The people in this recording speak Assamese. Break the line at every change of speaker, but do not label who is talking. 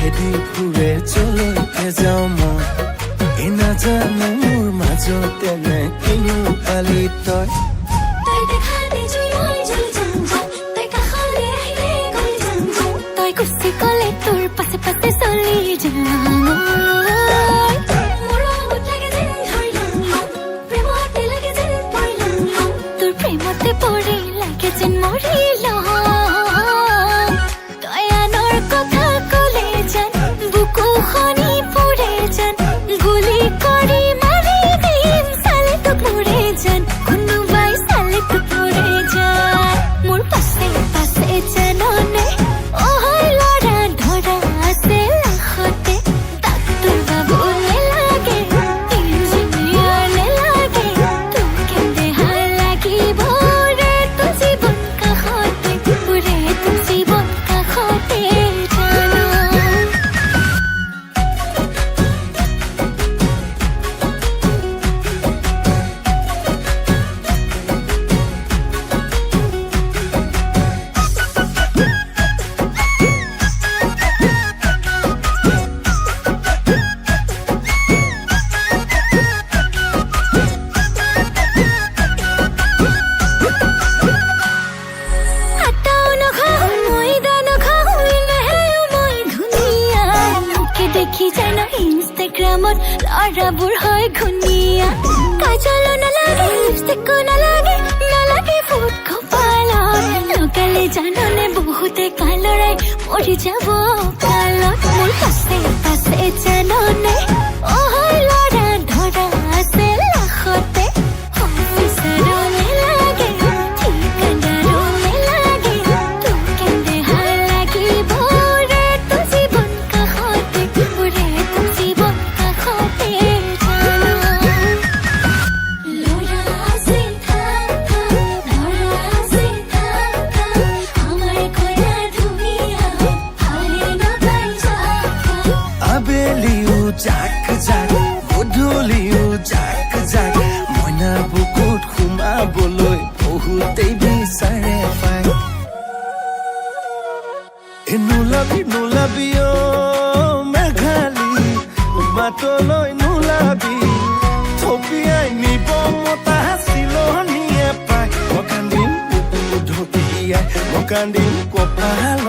খেদি ফুৰে চলৈকে যাওঁ মই এই নাজানো মোৰ মাজতে নে কিনো পালি তই
কুচি কলে তোৰ পাছে পাছে চলি যাওঁ তোৰ প্ৰেমতে পৰি লাগে যেন মৰিলো তই আনৰ কথা কলে যেন বুকু খনি পুৰে যেন গুলি কৰি মাৰি দিম চালে তোক মৰে যেন কোনোবাই চালে তোক মৰে যেন মোৰ পাছে পাছে জাননে দেখি জানো ইনষ্টাগ্ৰামত ল'ৰাবোৰ হয় ঘুনীয়া কাজল নালাগে লিপষ্টিকো নালাগে নালাগে ফুট কপালত লগালে জাননে বহুতে কালৰাই মৰি যাব কালত মোৰ পাছে পাছে জাননে ল'ৰা ধৰা আছে লাখতে অফিচাৰো নালাগে ঠিকাদাৰো নালাগে তোক কেনে ভাল লাগিব ৰে তোৰ জীৱন কাষতে পুৰে তোৰ জীৱন কাষতে ল'ৰা আছে থাকা ল'ৰা আছে থাকা আমাৰ কইনা ধুনীয়া ভালে নাপাই যাকা
আবেলিও জাক জাক গধূলিও জাক জাক মইনা বুকুত সোমাবলৈ বহুতেই বিচাৰে পায় নোলাবি নোলাবি মেঘালী বাটলৈ নোলাবি থপিয়াই নিব মতা চিলনীয়ে পায় মই কান্দিম বুকু ঢকিয়াই মই কান্দিম কপাল